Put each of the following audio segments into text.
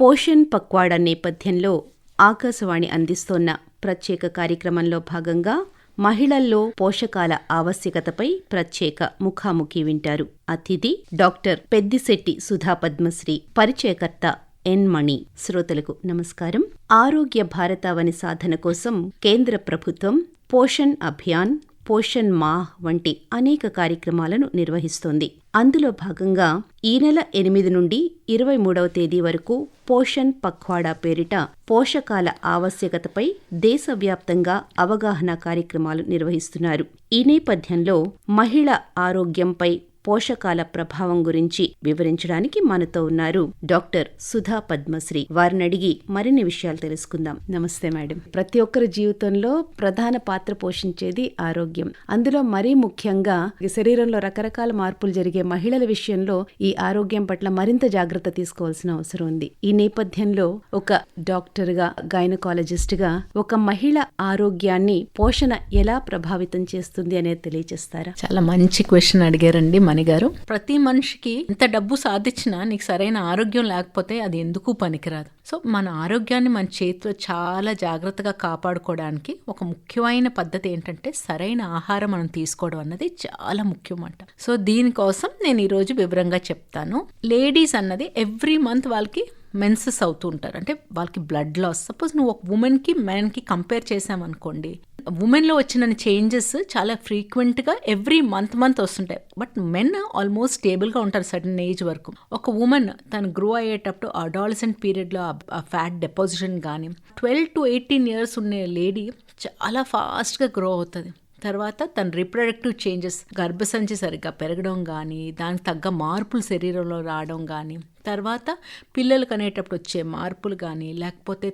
పోషణ్ పక్వాడా నేపథ్యంలో ఆకాశవాణి అందిస్తోన్న ప్రత్యేక కార్యక్రమంలో భాగంగా మహిళల్లో పోషకాల ఆవశ్యకతపై ప్రత్యేక ముఖాముఖి వింటారు. అతిథి డాక్టర్ పెద్దిశెట్టి సుధా పద్మశ్రీ, పరిచయకర్త ఎన్ మణి. శ్రోతలకు నమస్కారం. ఆరోగ్య భారతావని సాధన కోసం కేంద్ర ప్రభుత్వం పోషణ్ అభియాన్, పోషణ్ మాహ్ వంటి అనేక కార్యక్రమాలను నిర్వహిస్తోంది. అందులో భాగంగా ఈ నెల 8 నుండి 23వ తేదీ వరకు పోషణ్ పక్వాడా పేరిట పోషకాల ఆవశ్యకతపై దేశవ్యాప్తంగా అవగాహన కార్యక్రమాలు నిర్వహిస్తున్నారు. ఈ నేపథ్యంలో మహిళ ఆరోగ్యంపై పోషకాల ప్రభావం గురించి వివరించడానికి మనతో ఉన్నారు డాక్టర్ సుధా పద్మశ్రీ. వారిని అడిగి మరిన్ని విషయాలు తెలుసుకుందాం. నమస్తే మేడం. ప్రతి ఒక్కరి జీవితంలో ప్రధాన పాత్ర పోషించేది ఆరోగ్యం. అందులో మరీ ముఖ్యంగా శరీరంలో రకరకాల మార్పులు జరిగే మహిళల విషయంలో ఈ ఆరోగ్యం పట్ల మరింత జాగ్రత్త తీసుకోవాల్సిన అవసరం ఉంది. ఈ నేపథ్యంలో ఒక డాక్టర్ గా, గైనకాలజిస్ట్ గా ఒక మహిళ ఆరోగ్యాన్ని పోషణ ఎలా ప్రభావితం చేస్తుంది అనేది తెలియజేస్తారా? చాలా మంచి క్వశ్చన్ అడిగారండి మణి గారు. ప్రతి మనిషికి ఎంత డబ్బు సాధించినా నీకు సరైన ఆరోగ్యం లేకపోతే అది ఎందుకు పనికిరాదు. సో మన ఆరోగ్యాన్ని మన చేతిలో చాలా జాగ్రత్తగా కాపాడుకోవడానికి ఒక ముఖ్యమైన పద్ధతి ఏంటంటే సరైన ఆహారం మనం తీసుకోవడం అన్నది చాలా ముఖ్యం అంట. సో దీనికోసం నేను ఈరోజు వివరంగా చెప్తాను. లేడీస్ అన్నది ఎవ్రీ మంత్ వాళ్ళకి మెన్సెస్ అవుతూ ఉంటారు, అంటే వాళ్ళకి బ్లడ్ లాస్. సపోజ్ నువ్వు ఒక ఉమెన్కి మెన్కి కంపేర్ చేసామనుకోండి, ఉమెన్లో వచ్చిన చేంజెస్ చాలా ఫ్రీక్వెంట్గా ఎవ్రీ మంత్ వస్తుంటాయి. బట్ మెన్ ఆల్మోస్ట్ స్టేబుల్గా ఉంటారు సర్టన్ ఏజ్ వరకు. ఒక ఉమెన్ తను గ్రో అయ్యేటప్పుడు అడాలసెంట్ పీరియడ్లో ఆ ఫ్యాట్ డిపాజిషన్ కానీ 12 to 18 years ఉన్న లేడీ చాలా ఫాస్ట్గా గ్రో అవుతుంది. తర్వాత తన రీప్రొడక్టివ్ చేంజెస్, గర్భసంచి సరిగ్గా పెరగడం కానీ, దానికి తగ్గ మార్పులు శరీరంలో రావడం కానీ, తర్వాత పిల్లలు కనేటప్పుడు వచ్చే మార్పులు కానీ, లేకపోతే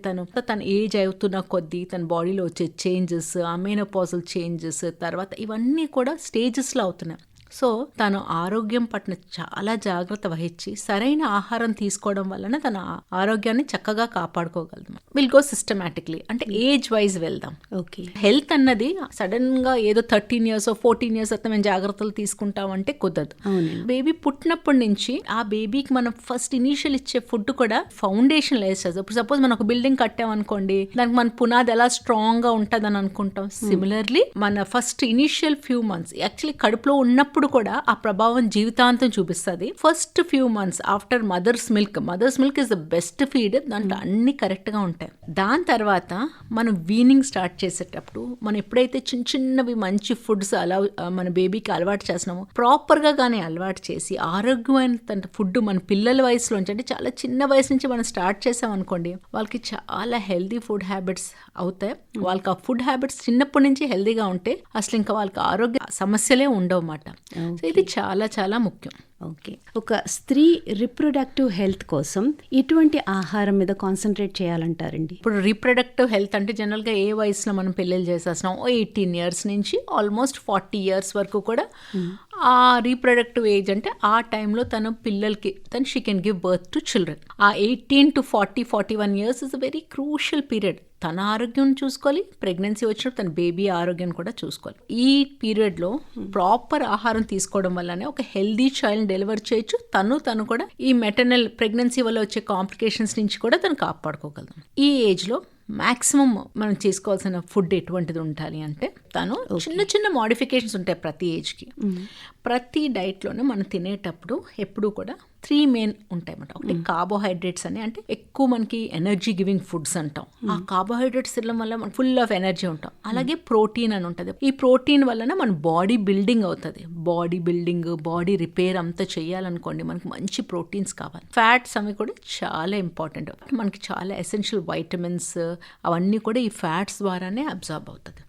తన ఏజ్ అవుతున్న కొద్దీ తన బాడీలో వచ్చే చేంజెస్, మెనోపాజల్ చేంజెస్, తర్వాత ఇవన్నీ కూడా స్టేజెస్లో అవుతున్నాయి. సో తను ఆరోగ్యం పట్ల చాలా జాగ్రత్త వహించి సరైన ఆహారం తీసుకోవడం వలన తన ఆరోగ్యాన్ని చక్కగా కాపాడుకోగలదు. విల్ గో సిస్టమాటిక్లీ, అంటే ఏజ్ వైజ్ వెళ్దాం. ఓకే. హెల్త్ అన్నది సడన్ గా ఏదో 13 years 14 years అయితే మేము జాగ్రత్తలు తీసుకుంటామంటే కుదరదు. బేబీ పుట్టినప్పటి నుంచి ఆ బేబీకి మనం ఫస్ట్ ఇనీషియల్ ఇచ్చే ఫుడ్ కూడా ఫౌండేషన్ వేసేది. ఇప్పుడు సపోజ్ మనం ఒక బిల్డింగ్ కట్టామనుకోండి, దానికి మన పునాది ఎలా స్ట్రాంగ్ గా ఉంటుందని అనుకుంటాం. సిమిలర్లీ మన first initial few months actually కడుపులో ఉన్నప్పుడు కూడా ఆ ప్రభావం జీవితాంతం చూపిస్తుంది. First few months after mothers milk is the best feed. దాంట్లో అన్ని కరెక్ట్ గా ఉంటాయి. దాని తర్వాత మనం వీనింగ్ స్టార్ట్ చేసేటప్పుడు మనం ఎప్పుడైతే చిన్నవి మంచి ఫుడ్స్ అలా మన బేబీకి అలవాటు చేస్తున్నామో, ప్రాపర్ గా కానీ అలవాటు చేసి ఆరోగ్యమైన ఫుడ్ మన పిల్లల వయసులోంచి, అంటే చాలా చిన్న వయసు నుంచి మనం స్టార్ట్ చేసాం అనుకోండి, వాళ్ళకి చాలా హెల్దీ ఫుడ్ హ్యాబిట్స్ అవుతాయి. వాళ్ళకి ఆ ఫుడ్ హ్యాబిట్స్ చిన్నప్పటి నుంచి హెల్దీగా ఉంటే అసలు ఇంకా వాళ్ళకి ఆరోగ్య సమస్యలే ఉండవు అన్నమాట. సో ఇది చాలా చాలా ముఖ్యం. ఓకే. ఒక స్త్రీ రీప్రొడక్టివ్ హెల్త్ కోసం ఎటువంటి ఆహారం మీద కాన్సన్ట్రేట్ చేయాలంటారండి? ఇప్పుడు రీప్రొడక్టివ్ హెల్త్ అంటే జనరల్గా ఏ వయసులో మనం పెళ్ళిళ్ళు చేసేస్తున్నాం, 18 years నుంచి ఆల్మోస్ట్ 40 years వరకు కూడా ఆ రీప్రొడక్టివ్ ఏజ్, అంటే ఆ టైంలో తన పిల్లలకి she can give birth to children. ఆ 18 to 41 years is a very crucial period. తన ఆరోగ్యం చూసుకోవాలి, ప్రెగ్నెన్సీ వచ్చినప్పుడు తన బేబీ ఆరోగ్యం కూడా చూసుకోవాలి. ఈ పీరియడ్లో ప్రాపర్ ఆహారం తీసుకోవడం వల్లనే ఒక హెల్దీ చైల్డ్ డెలివర్ చేయొచ్చు. తను కూడా ఈ మెటర్నల్ ప్రెగ్నెన్సీ వల్ల వచ్చే కాంప్లికేషన్స్ నుంచి కూడా తను కాపాడుకోగలదు. ఈ ఏజ్లో మాక్సిమం మనం చేసుకోవాల్సిన ఫుడ్ ఎటువంటిది ఉండాలి అంటే, చిన్న మోడిఫికేషన్స్ ఉంటాయి ప్రతి ఏజ్కి. ప్రతి డైట్లోనే మనం తినేటప్పుడు ఎప్పుడూ కూడా 3 మెయిన్ ఉంటాయి అన్నమాట. ఒకటి కార్బోహైడ్రేట్స్ అని, అంటే ఎక్కువ మనకి ఎనర్జీ గివింగ్ ఫుడ్స్ అంటాం. ఆ కార్బోహైడ్రేట్స్ తినడం వల్ల మనం ఫుల్ ఆఫ్ ఎనర్జీ ఉంటాం. అలాగే ప్రోటీన్ అని ఉంటుంది. ఈ ప్రోటీన్ వలన మన బాడీ బిల్డింగ్ అవుతుంది. బాడీ రిపేర్ అంతా చేయాలనుకోండి, మనకి మంచి ప్రోటీన్స్ కావాలి. ఫ్యాట్స్ అవి కూడా చాలా ఇంపార్టెంట్. మనకి చాలా ఎసెన్షియల్ వైటమిన్స్ అవన్నీ కూడా ఈ ఫ్యాట్స్ ద్వారానే అబ్జార్బ్ అవుతుంది.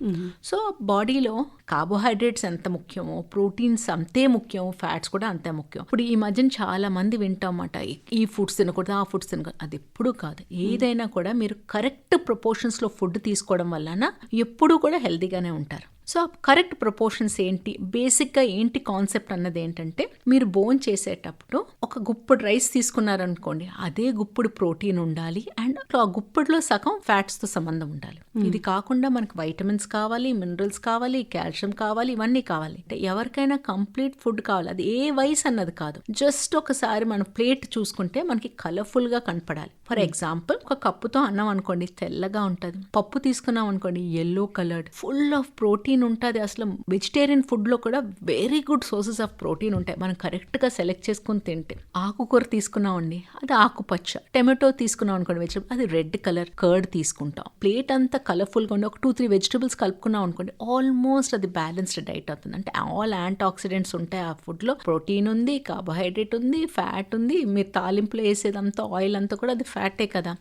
సో బాడీలో కార్బోహైడ్రేట్స్ ఎంత ముఖ్యమో ప్రోటీన్స్ అంతే ముఖ్యం, ఫ్యాట్స్ కూడా అంతే ముఖ్యం. ఇప్పుడు ఈ మధ్యన చాలా మంది వింటామట, ఈ ఫుడ్స్ తినకూడదు, ఆ ఫుడ్స్ తినకూడదు. అది ఎప్పుడు కాదు. ఏదైనా కూడా మీరు కరెక్ట్ ప్రపోర్షన్స్ లో ఫుడ్ తీసుకోవడం వలన ఎప్పుడూ కూడా హెల్తీగానే ఉంటారు. సో కరెక్ట్ ప్రపోర్షన్స్ ఏంటి, బేసిక్గా ఏంటి కాన్సెప్ట్ అన్నది ఏంటంటే, మీరు బోన్ చేసేటప్పుడు ఒక గుప్పుడు రైస్ తీసుకున్నారనుకోండి, అదే గుప్పుడు ప్రోటీన్ ఉండాలి అండ్ ఆ గుప్పుడులో సగం ఫ్యాట్స్తో సంబంధం ఉండాలి. ఇది కాకుండా మనకి వైటమిన్స్ కావాలి, మినరల్స్ కావాలి, కాల్షియం కావాలి, ఇవన్నీ కావాలి. అంటే ఎవరికైనా కంప్లీట్ ఫుడ్ కావాలి. అది ఏ వయసు అన్నది కాదు. జస్ట్ ఒకసారి మన ప్లేట్ చూసుకుంటే మనకి కలర్ఫుల్ గా కనపడాలి. ఫర్ ఎగ్జాంపుల్, ఒక కప్పుతో అన్నం అనుకోండి, తెల్లగా ఉంటుంది. పప్పు తీసుకున్నాం అనుకోండి, yellow coloured, full of protein ఉంటుంది. అసలు వెజిటేరియన్ ఫుడ్ లో కూడా very good sources of protein ఉంటాయి, మనం కరెక్ట్ గా సెలెక్ట్ చేసుకుని తింటే. ఆకుకూర తీసుకున్నామండి, అది ఆకుపచ్చ. టమాటో తీసుకున్నాం అనుకోండి, వెజిటబుల్, అది రెడ్ కలర్. కర్డ్ తీసుకుంటాం. ప్లేట్ అంతా కలర్ఫుల్ గా ఉండి ఒక 2-3 వెజిటబుల్స్ కలుపుకున్నాం అనుకోండి, ఆల్మోస్ట్ అది బ్యాలెన్స్డ్ డైట్ అవుతుంది. అంటే ఆల్ యాంటీ ఆక్సిడెంట్స్ ఉంటాయి ఆ ఫుడ్ లో. ప్రోటీన్ ఉంది, కార్బోహైడ్రేట్ ఉంది, ఫ్యాట్ ఉంది. మీరు తాలింపులో వేసేదంతా ఆయిల్ అంతా కూడా అది ఫ్యాటే కదా,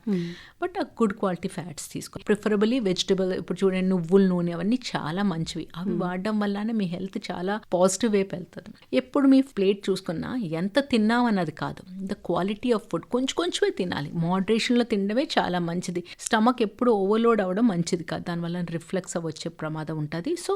బట్ ఆ గుడ్ క్వాలిటీ ఫ్యాట్స్ తీసుకోవాలి. Preferably vegetable. ఇప్పుడు చూడండి, నువ్వుల నూనె అవన్నీ చాలా మంచివి. అవి వాడడం వల్లనే మీ హెల్త్ చాలా పాజిటివ్ వైపు వెళ్తుంది. ఎప్పుడు మీ ప్లేట్ చూసుకున్నా ఎంత తిన్నామన్నది కాదు, ద క్వాలిటీ ఆఫ్ ఫుడ్. కొంచెమే తినాలి, మోడరేషన్లో తినడమే చాలా మంచిది. స్టమక్ ఎప్పుడు ఓవర్లోడ్ అవ్వడం మంచిది కాదు, దానివల్ల రిఫ్లెక్స్ వచ్చే ప్రమాదం ఉంటుంది. సో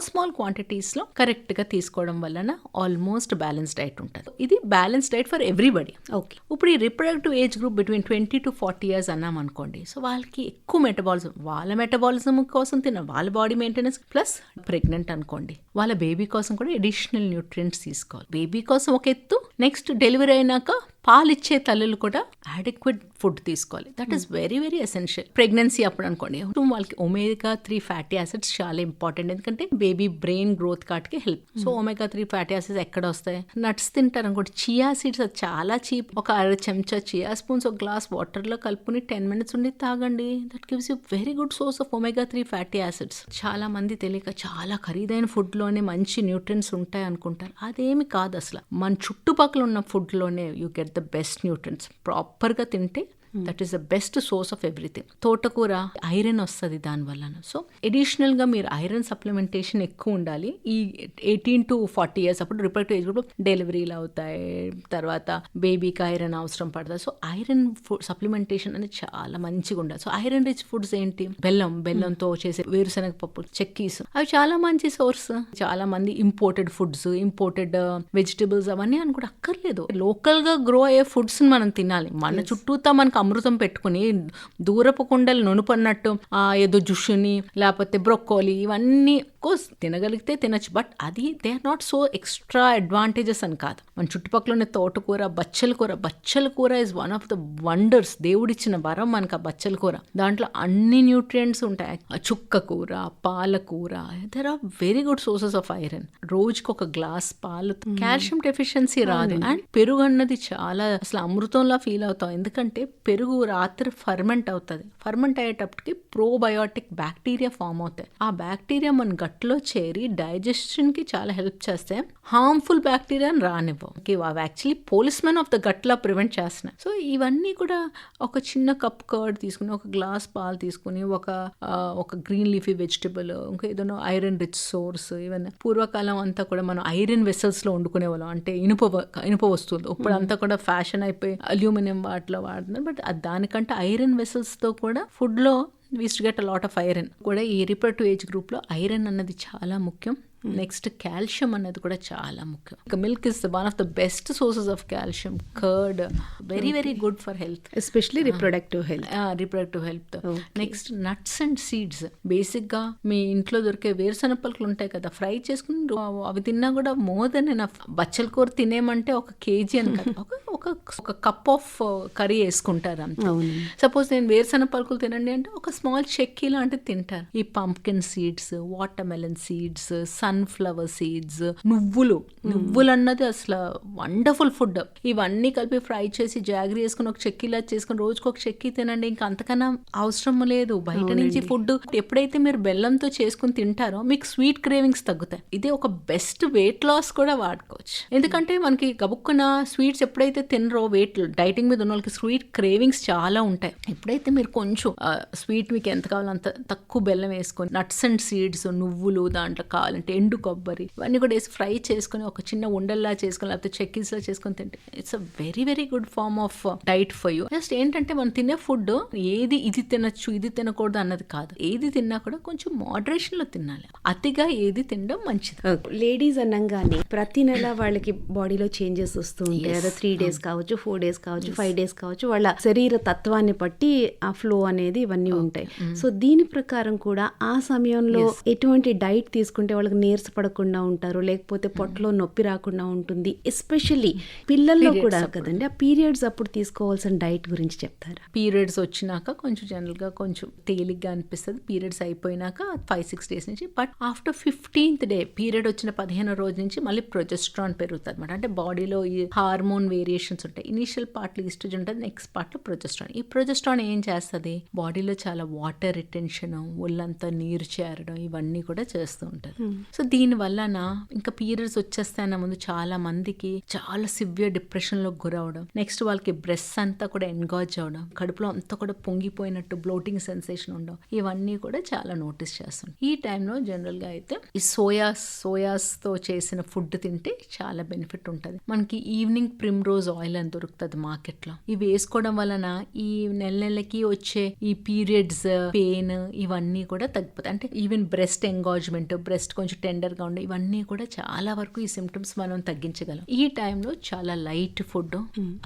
స్మాల్ క్వాంటిటీస్లో కరెక్ట్గా తీసుకోవడం వలన ఆల్మోస్ట్ బ్యాలెన్స్ డైట్ ఉంటుంది. ఇది balance diet for everybody. Okay, ఇప్పుడు ఈ reproductive age group between 20 to 40 years అన్నాం అనుకోండి, సో వాళ్ళకి ఎక్కువ మెటబాలిజం, వాళ్ళ మెటబాలిజం కోసం తిన, వాళ్ళ బాడీ మెయింటెనెన్స్ ప్లస్ ప్రెగ్నెంట్ అనుకోండి, వాళ్ళ బేబీ కోసం కూడా అడిషనల్ న్యూట్రియంట్స్ తీసుకోవాలి. బేబీ కోసం ఒక ఎత్తు, నెక్స్ట్ డెలివరీ అయినాక పాలిచ్చే తల్లులు కూడా అడిక్వేట్ ఫుడ్ తీసుకోవాలి. That is very very essential. Pregnancy అప్పుడు అనుకోండి, వాళ్ళకి omega-3 ఫ్యాటీ యాసిడ్స్ చాలా ఇంపార్టెంట్, ఎందుకంటే బేబీ బ్రెయిన్ గ్రోత్ కాటికి help. So omega-3 fatty acids ఎక్కడ వస్తాయి? నట్స్ తింటారు అనుకోండి, చియా సీడ్స్, అది చాలా చీప్. ఒక 1/2 చెంచా చియా స్పూన్స్ ఒక గ్లాస్ వాటర్లో కలుపుకుని 10 minutes ఉండి తాగండి. That gives you very good source of omega-3 fatty acids. చాలా మంది తెలియక చాలా ఖరీదైన ఫుడ్లోనే మంచి న్యూట్రియంట్స్ ఉంటాయి అనుకుంటారు. అదేమి కాదు అసలు. మన చుట్టుపక్కల ఉన్న ఫుడ్లోనే you get the best nutrients. ప్రాపర్గా తింటే that is the best source of everything. తోటకూర ఐరన్ వస్తుంది దానివల్ల. సో అడిషనల్గా మీరు ఐరన్ సప్లిమెంటేషన్ ఎక్కువ ఉండాలి. ఈ 18 to 40 years అప్పుడు రిప్రొడక్టివ్ ఏజ్ గ్రూప్ డెలివరీలు అవుతాయి, తర్వాత బేబీకి ఐరన్ అవసరం పడుతుంది. సో ఐరన్ ఫుడ్ సప్లిమెంటేషన్ అనేది చాలా మంచిగా ఉండాలి. సో ఐరన్ రిచ్ ఫుడ్స్ ఏంటి? బెల్లంతో చేసే వేరుశనగ పప్పు, చెక్కీస్, అవి చాలా మంచి సోర్స్. చాలా మంది ఇంపోర్టెడ్ ఫుడ్స్, ఇంపోర్టెడ్ వెజిటబుల్స్ అవన్నీ అని కూడా అక్కర్లేదు. లోకల్ గా గ్రో అయ్యే ఫుడ్స్ మనం తినాలి. మన చుట్టూతా మనకు అమృతం పెట్టుకుని దూరపు కుండలు నునుపన్నట్టు ఏదో జుషుని లేకపోతే బ్రొక్కోలి ఇవన్నీ కోర్స్ తినగలిగితే తినచ్చు, బట్ అది they are not so extra advantages అని కాదు. మన చుట్టుపక్కల ఉన్న తోటకూర, బచ్చల కూర is one of the wonders. దేవుడిచ్చిన వరం మనకు ఆ బచ్చల కూర. దాంట్లో అన్ని న్యూట్రియంట్స్ ఉంటాయి. చుక్క కూర, పాలకూర, there are very good sources of iron. రోజుకి ఒక గ్లాస్ పాలు, కాల్షియం డెఫిషియన్సీ రాదు. అండ్ పెరుగు అన్నది చాలా అసలు అమృతంలా ఫీల్ అవుతాం, ఎందుకంటే పెరుగు రాత్రి ఫర్మెంట్ అవుతుంది. ఫర్మెంట్ అయ్యేటప్పటికి ప్రోబయోటిక్ బ్యాక్టీరియా ఫామ్ అవుతాయి. ఆ బ్యాక్టీరియా మన గట్లో చేరి డైజెషన్కి చాలా హెల్ప్ చేస్తే హార్మ్ఫుల్ బ్యాక్టీరియాని రానివ్వవు. అవి యాక్చువల్లీ పోలీస్మెన్ ఆఫ్ ద గట్లా ప్రివెంట్ చేస్తున్నాయి. సో ఇవన్నీ కూడా ఒక చిన్న కప్ కర్డ్ తీసుకుని, ఒక గ్లాస్ పాలు తీసుకుని, ఒక గ్రీన్ లీఫీ వెజిటబుల్, ఇంకా ఏదైనా ఐరన్ రిచ్ సోర్స్. ఇవన్నీ పూర్వకాలం అంతా కూడా మనం ఐరన్ వెసల్స్లో వండుకునే వాళ్ళం, అంటే ఇనుప వస్తువులు. ఇప్పుడు అంతా కూడా ఫ్యాషన్ అయిపోయి అల్యూమినియం వాటిలో వాడుతున్నారు. బట్ దానికంటే ఐరన్ వెసల్స్తో కూడా ఫుడ్లో we used to get a lot of iron. కూడా ఈ రిప్రొడక్టివ్ ఏజ్ గ్రూప్లో ఐరన్ అన్నది చాలా ముఖ్యం. నెక్స్ట్ కాల్షియం అనేది కూడా చాలా ముఖ్యం. Milk is one of the best sources of calcium. Curd very very good for health, especially reproductive health. Next nuts and seeds. Basic గా మీ ఇంట్లో దొరికే వేరుశనగ పలుకులు ఉంటాయి కదా, ఫ్రై చేసుకుని అవి తిన్నా కూడా మోర్ దెన్ ఎనఫ్. బచ్చల కూర తినేమంటే 1 kg అని కదా, ఒక కప్ ఆఫ్ కర్రీ వేసుకుంటారు అంతే. సపోజ్ నేను వేరుశనగ పలుకులు తినండి అంటే ఒక స్మాల్ చెక్కీ లాంటిది తింటారు. ఈ pumpkin seeds, water melon seeds, sunflower seeds, నువ్వులు అన్నది అసలు వండర్ఫుల్ ఫుడ్. ఇవన్నీ కలిపి ఫ్రై చేసి జాగరీ వేసుకుని ఒక చెక్కీలా చేసుకుని రోజుకి ఒక చెక్కీ తినండి. ఇంకా అంతకన్నా అవసరం లేదు. బయట నుంచి ఫుడ్ ఎప్పుడైతే మీరు బెల్లంతో చేసుకుని తింటారో మీకు స్వీట్ క్రేవింగ్స్ తగ్గుతాయి. ఇదే ఒక బెస్ట్ వెయిట్ లాస్ కూడా వాడుకోవచ్చు. ఎందుకంటే మనకి గబుక్కున స్వీట్స్ ఎప్పుడైతే తినరో వెయిట్ డైటింగ్ మీద ఉన్న వాళ్ళకి స్వీట్ క్రేవింగ్స్ చాలా ఉంటాయి. ఎప్పుడైతే మీరు కొంచెం స్వీట్ మీకు ఎంత కావాలో అంత తక్కువ బెల్లం వేసుకొని నట్స్ అండ్ సీడ్స్, నువ్వులు, దాంట్లో కావాలంటే ఎండు కొబ్బరి ఇవన్నీ కూడా వేసి ఫ్రై చేసుకొని ఒక చిన్న ఉండల్లా చేసుకొని లేకపోతే చెక్కీస్లా చేసుకొని తింటే it's a very very good form of diet for you. Just ఏంటంటే మనం తినే ఫుడ్ ఏది ఇది తినచ్చు ఇది తినకూడదు అన్నది కాదు. ఏది తిన్నా కూడా కొంచెం మోడరేషన్ లో తినాలి. అతిగా ఏది తినడం మంచిది. లేడీస్ అనగానే ప్రతి నెల వాళ్ళకి బాడీలో చేంజెస్ వస్తూ ఉంటాయి కదా. 3 days కావచ్చు, 4 days కావచ్చు, 5 days కావచ్చు, వాళ్ళ శరీర తత్వాన్ని బట్టి ఆ ఫ్లో అనేది ఇవన్నీ ఉంటాయి. సో దీని ప్రకారం కూడా ఆ సమయంలో ఎటువంటి డైట్ తీసుకుంటే వాళ్ళకి నీరసపడకుండా ఉంటారు, లేకపోతే పొట్టలో నొప్పి రాకుండా ఉంటుంది, ఎస్పెషల్లీ పిల్లల్లో కూడా కదండి. ఆ పీరియడ్స్ అప్పుడు తీసుకోవాల్సిన డైట్ గురించి చెప్తారా? పీరియడ్స్ వచ్చినాక కొంచెం జనరల్ గా కొంచెం తేలిగ్గా అనిపిస్తుంది. పీరియడ్స్ అయిపోయినాక 5-6 days నుంచి. But after 15th day period వచ్చిన 15వ రోజు నుంచి మళ్ళీ ప్రొజెస్ట్రాన్ పెరుగుతుంది అనమాట. అంటే బాడీలో ఈ హార్మోన్ వేరియేషన్స్ ఉంటాయి. ఇనిషియల్ పార్ట్ లో ఈస్ట్రోజన్ ఉంటుంది, నెక్స్ట్ పార్ట్ లో ప్రొజెస్ట్రాన్. ఈ ప్రొజెస్ట్రాన్ ఏం చేస్తుంది, బాడీలో చాలా వాటర్ రిటెన్షన్, ఒళ్ళంతా నీరు చేరడం ఇవన్నీ కూడా చేస్తూ ఉంటుంది. సో దీని వలన ఇంకా పీరియడ్స్ వచ్చేస్తాయన్న ముందు చాలా మందికి చాలా సివియర్ డిప్రెషన్ లో గురవడం, నెక్స్ట్ వాళ్ళకి బ్రెస్ట్ అంతా కూడా ఎంగాజ్ అవడం, కడుపులో అంతా కూడా పొంగిపోయినట్టు బ్లోటింగ్ సెన్సేషన్ ఉండడం, ఇవన్నీ కూడా చాలా నోటీస్ చేస్తాం. ఈ టైంలో జనరల్ గా అయితే ఈ సోయాస్ తో చేసిన ఫుడ్ తింటే చాలా బెనిఫిట్ ఉంటుంది. మనకి ఈవినింగ్ ప్రిమ్రోజ్ ఆయిల్ అని దొరుకుతుంది మార్కెట్ లో. ఇవి వేసుకోవడం వలన ఈ నెలకి వచ్చే ఈ పీరియడ్స్ పెయిన్ ఇవన్నీ కూడా తగ్గిపోతాయి. అంటే ఈవెన్ బ్రెస్ట్ ఎంగాజ్మెంట్, బ్రెస్ట్ కొంచెం టెండర్ గా ఉండే ఇవన్నీ కూడా చాలా వరకు ఈ సిమ్టమ్స్ మనం తగ్గించగలం. ఈ టైంలో చాలా లైట్ ఫుడ్,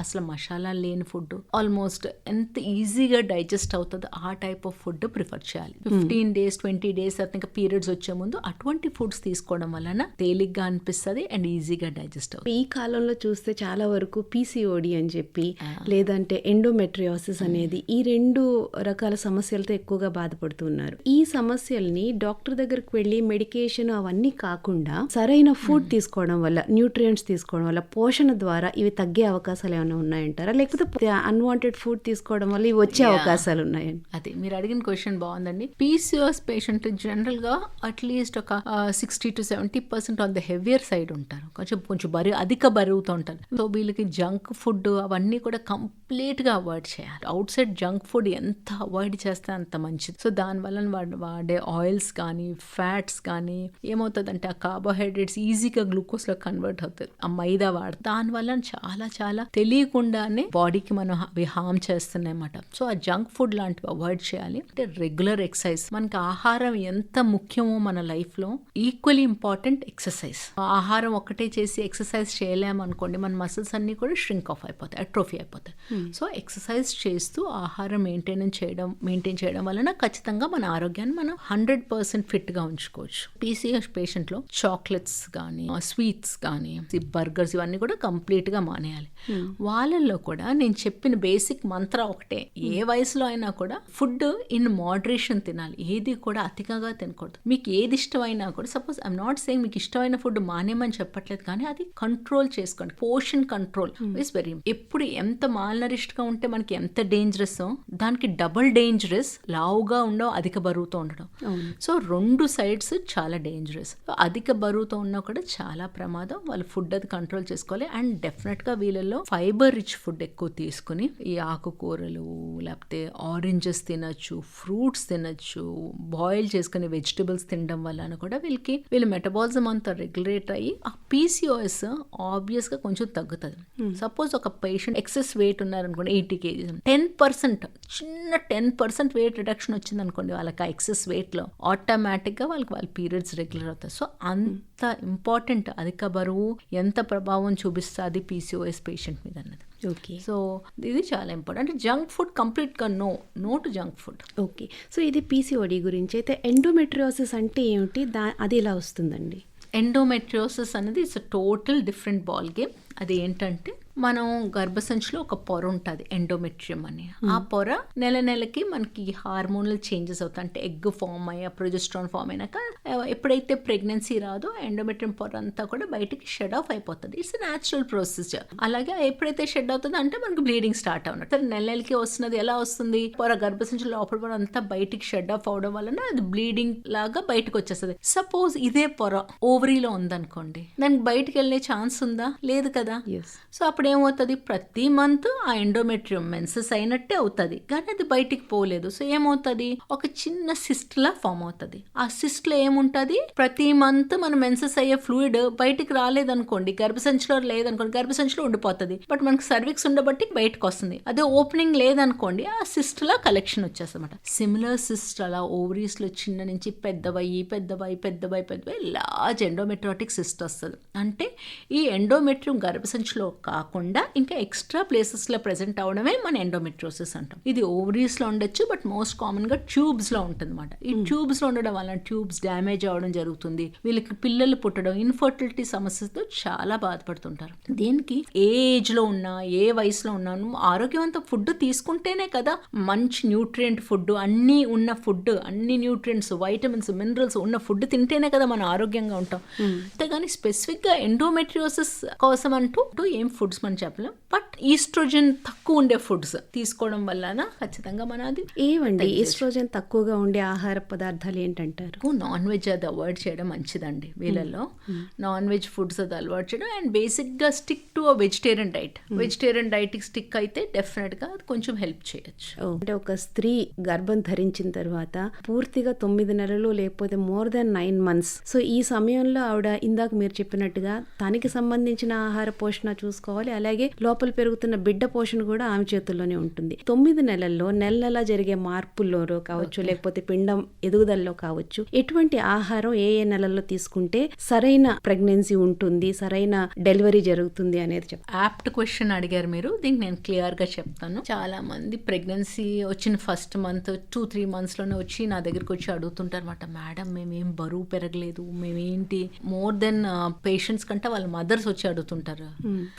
అసలు మసాలా లేని ఫుడ్, ఆల్మోస్ట్ ఎంత ఈజీగా డైజెస్ట్ అవుతుందో ఆ టైప్ ఆఫ్ ఫుడ్ ప్రిఫర్ చేయాలి. 15 days 20 days ఇంకా పీరియడ్స్ వచ్చే ముందు అటువంటి ఫుడ్స్ తీసుకోవడం వలన తేలిగ్గా అనిపిస్తుంది అండ్ ఈజీగా డైజెస్ట్ అవుతుంది. ఈ కాలంలో చూస్తే చాలా వరకు PCOD అని చెప్పి లేదంటే ఎండోమెట్రియోసిస్ అనేది ఈ 2 రకాల సమస్యలతో ఎక్కువగా బాధపడుతున్నారు. ఈ సమస్యల్ని డాక్టర్ దగ్గరకు వెళ్ళి మెడికేషన్ అవన్నీ కాకుండా సరైన ఫుడ్ తీసుకోవడం వల్ల, న్యూట్రియంట్స్ తీసుకోవడం వల్ల, పోషణ ద్వారా ఇవి తగ్గే అవకాశాలు ఏమైనా ఉన్నాయంటారా, లేకపోతే అన్వాంటెడ్ ఫుడ్ తీసుకోవడం వల్ల ఇవి వచ్చే అవకాశాలు ఉన్నాయని? అదే మీరు అడిగిన క్వశ్చన్ బాగుందండి. PCOS పేషెంట్ జనరల్ గా అట్లీస్ట్ ఒక 60 to 70% on the heavier side ఉంటారు. కొంచెం అధిక బరువుతో ఉంటారు. సో వీళ్ళకి జంక్ ఫుడ్ అవన్నీ కూడా కంప్లీట్ గా అవాయిడ్ చేయాలి. అవుట్ సైడ్ జంక్ ఫుడ్ ఎంత అవాయిడ్ చేస్తే అంత మంచిది. సో దానివల్ల వాడే ఆయిల్స్ కానీ ఫ్యాట్స్ కానీ ఏమవుతుందంటే ఆ కార్బోహైడ్రేట్స్ ఈజీగా గ్లూకోజ్ లో కన్వర్ట్ అవుతుంది. ఆ మైదా దానివల్ల చాలా చాలా తెలియకుండానే బాడీకి మనం అవి హార్మ్ చేస్తున్నాయి అన్నమాట. సో ఆ జంక్ ఫుడ్ లాంటివి అవాయిడ్ చేయాలి. అంటే రెగ్యులర్ ఎక్సర్సైజ్, మనకి ఆహారం ఎంత ముఖ్యమో మన లైఫ్ లో ఈక్వల్లీ ఇంపార్టెంట్ ఎక్సర్సైజ్. ఆహారం ఒక్కటే చేసి ఎక్సర్సైజ్ చేయలేమనుకోండి, మన మసిల్స్ అన్ని కూడా ష్రింక్ ఆఫ్ అయిపోతాయి, అట్రోఫీ అయిపోతాయి. సో ఎక్సర్సైజ్ చేస్తూ ఆహారం మెయింటైన్ చేయడం వలన ఖచ్చితంగా మన ఆరోగ్యాన్ని మనం 100% ఫిట్ గా ఉంచుకోవచ్చు. PCOS పేషెంట్ లో చాక్లెట్స్ కానీ, స్వీట్స్ కానీ, బర్గర్స్ ఇవన్నీ కూడా కంప్లీట్ గా మానేయాలి. వాళ్ళల్లో కూడా నేను చెప్పిన బేసిక్ మంత్ర ఒకటే, ఏ వయసులో అయినా కూడా ఫుడ్ ఇన్ మోడరేషన్ తినాలి. ఏది కూడా అతిగా తినకూడదు. మీకు ఏది ఇష్టమైనా కూడా, సపోజ్ ఐఎమ్ నాట్ సేయింగ్ మీకు ఇష్టమైన ఫుడ్ మానేమని చెప్పట్లేదు, కానీ అది కంట్రోల్ చేసుకోండి. Portion control is very. ఎప్పుడు ఎంత మాల్నరిష్డ్ గా ఉంటే మనకి ఎంత డేంజరస్, దానికి డబుల్ డేంజరస్ లావుగా ఉండవు, అధిక బరువుతో ఉండడం. సో 2 sides చాలా డేంజరస్. అధిక బరువుతో ఉన్నా కూడా చాలా ప్రమాదం. వాళ్ళు ఫుడ్ అది కంట్రోల్ చేసుకోవాలి. అండ్ డెఫినెట్ గా వీళ్ళలో ఫైబర్ రిచ్ ఫుడ్ ఎక్కువ తీసుకుని ఈ ఆకుకూరలు లేకపోతే ఆరెంజెస్ తినచ్చు, ఫ్రూట్స్ తినచ్చు, బాయిల్ చేసుకుని వెజిటబుల్స్ తినడం వల్ల కూడా వీళ్ళ మెటబాలిజం అంతా రెగ్యులేట్ అయ్యి ఆ PCOS ఆబ్వియస్ గా కొంచెం తగ్గుతుంది. సపోజ్ ఒక పేషెంట్ ఎక్సెస్ వెయిట్ ఉన్నారనుకోండి, 80 kgs, 10% వెయిట్ రిడక్షన్ వచ్చింది అనుకోండి, వాళ్ళకి ఆ ఎక్సెస్ వెయిట్ లో ఆటోమేటిక్ గా వాళ్ళ పీరియడ్స్ రెగ్యులర్ అవుతాయి. సో అంత ఇంపార్టెంట్ అధిక బరువు ఎంత ప్రభావం చూపిస్తుంది PCOS పేషెంట్ మీద అన్నది. ఓకే, సో ఇది చాలా ఇంపార్టెంట్. అంటే జంక్ ఫుడ్ కంప్లీట్ గా no to junk food. Okay, so ఇది PCOD గురించి. అయితే ఎండోమెట్రియోసిస్ అంటే ఏమిటి, అది ఎలా వస్తుందండి? ఎండోమెట్రియోసిస్ అనేది it's total different ball game. అది ఏంటంటే మనం గర్భసంచిలో ఒక పొర ఉంటుంది, ఎండోమెట్రియం అని. ఆ పొర నెలకి మనకి హార్మోనల్ చేంజెస్ అవుతాయి. అంటే ఎగ్ ఫామ్ అయ్యా, ప్రొజెస్ట్రాన్ ఫామ్ అయినాక ఎప్పుడైతే ప్రెగ్నెన్సీ రాదో ఎండోమెట్రియం పొర అంతా కూడా బయటికి షెడ్ ఆఫ్ అయిపోతుంది. It's natural procedure. అలాగే ఎప్పుడైతే షెడ్ అవుతుందో అంటే మనకి బ్లీడింగ్ స్టార్ట్ అవుతుంది. నెలకి వస్తున్నది ఎలా వస్తుంది, పొర గర్భసంచి లోపల పొర అంతా బయటికి షెడ్ ఆఫ్ అవడం వలన అది బ్లీడింగ్ లాగా బయటకు వచ్చేస్తుంది. సపోజ్ ఇదే పొర ఓవరీలో ఉందనుకోండి, దానికి బయటికి వెళ్ళే ఛాన్స్ ఉందా? లేదు కదా. సో అప్పుడు అప్పుడు ఏమవుతుంది, ప్రతి మంత్ ఆ ఎండోమెట్రియం మెన్సెస్ అయినట్టే అవుతుంది, కానీ అది బయటికి పోలేదు. సో ఏమవుతుంది, ఒక చిన్న సిస్ట్ లా ఫామ్ అవుతుంది. ఆ సిస్ట్ లో ఏముంటది, ప్రతి మంత్ మన మెన్సెస్ అయ్యే ఫ్లూయిడ్ బయటికి రాలేదనుకోండి, గర్భసంచిలో లేదనుకోండి, గర్భసంచిలో ఉండిపోతుంది, బట్ మనకు సర్విక్స్ ఉండబట్టి బయటకు వస్తుంది. అదే ఓపెనింగ్ లేదనుకోండి, ఆ సిస్ట్ లా కలెక్షన్ వచ్చేస్తమాట. సిమిలర్ సిస్ట్ అలా ఓవరీస్ లో చిన్న నుంచి పెద్దవయ్యి లార్జ్ ఎండోమెట్రియాటిక్ సిస్ట్ వస్తుంది. అంటే ఈ ఎండోమెట్రియం గర్భసంచిలో కాకుండా ఇంకా ఎక్స్ట్రా ప్లేసెస్ లో ప్రెసెంట్ అవడమే మన ఎండోమెట్రియోసిస్ అంటాం. ఇది ఓవరీస్ లో ఉండొచ్చు, బట్ మోస్ట్ కామన్ గా ట్యూబ్స్ లో ఉంటుంది అనమాట. ఈ ట్యూబ్స్ లో ఉండడం వల్ల ట్యూబ్స్ డ్యామేజ్ అవడం జరుగుతుంది. వీళ్ళకి పిల్లలు పుట్టడం, ఇన్ఫర్టిలిటీ సమస్యతో చాలా బాధపడుతుంటారు. దీనికి ఏ ఏజ్ లో ఉన్నా, ఏ వయసులో ఉన్నా ఆరోగ్యవంత ఫుడ్ తీసుకుంటేనే కదా, మంచి న్యూట్రియంట్ ఫుడ్, అన్ని ఉన్న ఫుడ్, అన్ని న్యూట్రియంట్స్, వైటమిన్స్, మినరల్స్ ఉన్న ఫుడ్ తింటేనే కదా మనం ఆరోగ్యంగా ఉంటాం. అంతేగాని స్పెసిఫిక్ గా ఎండోమెట్రియోసిస్ కోసం అంటూ ఏం ఫుడ్స్ మనం చెప్పలేం. బట్ ఈస్ట్రోజన్ తక్కువ ఉండే ఫుడ్స్ తీసుకోవడం వలన ఖచ్చితంగా మన అది ఏవండి ఈస్ట్రోజన్ తక్కువగా ఉండే ఆహార పదార్థాలు ఏంటంటారు? నాన్ వెజ్ అది అవాయిడ్ చేయడం మంచిదండి. వీళ్ళలో నాన్ వెజ్ ఫుడ్స్ అది అలవాటు చేయడం, అండ్ బేసిక్ గా stick to vegetarian diet. Vegetarian diet stick అయితే డెఫినెట్ గా అది కొంచెం హెల్ప్ చేయొచ్చు. అంటే ఒక స్త్రీ గర్భం ధరించిన తర్వాత పూర్తిగా 9 నెలలు లేకపోతే మోర్ దెన్ 9 months, సో ఈ సమయంలో ఆవిడ ఇందాక మీరు చెప్పినట్టుగా తనకి సంబంధించిన ఆహార పోషణ చూసుకోవాలి, అలాగే లోపల పెరుగుతున్న బిడ్డ పోషణ కూడా ఆమె చేతుల్లోనే ఉంటుంది. 9 నెలల్లో నెల జరిగే మార్పుల్లోనో కావచ్చు, లేకపోతే పిండం ఎదుగుదలలో కావచ్చు, ఎటువంటి ఆహారం ఏ నెలల్లో తీసుకుంటే సరైన ప్రెగ్నెన్సీ ఉంటుంది, సరైన డెలివరీ జరుగుతుంది అనేది చెప్పండి. యాప్ట్ క్వశ్చన్ అడిగారు మీరు. దీనికి నేను క్లియర్ గా చెప్తాను. చాలా మంది ప్రెగ్నెన్సీ వచ్చిన ఫస్ట్ మంత్ 2-3 months లోనే వచ్చి నా దగ్గరికి వచ్చి అడుగుతుంటారు అనమాట, మేడం మేమేం బరువు పెరగలేదు, మేమేంటి, మోర్ దెన్ పేషెంట్స్ కంటే వాళ్ళ మదర్స్ వచ్చి అడుగుతుంటారు.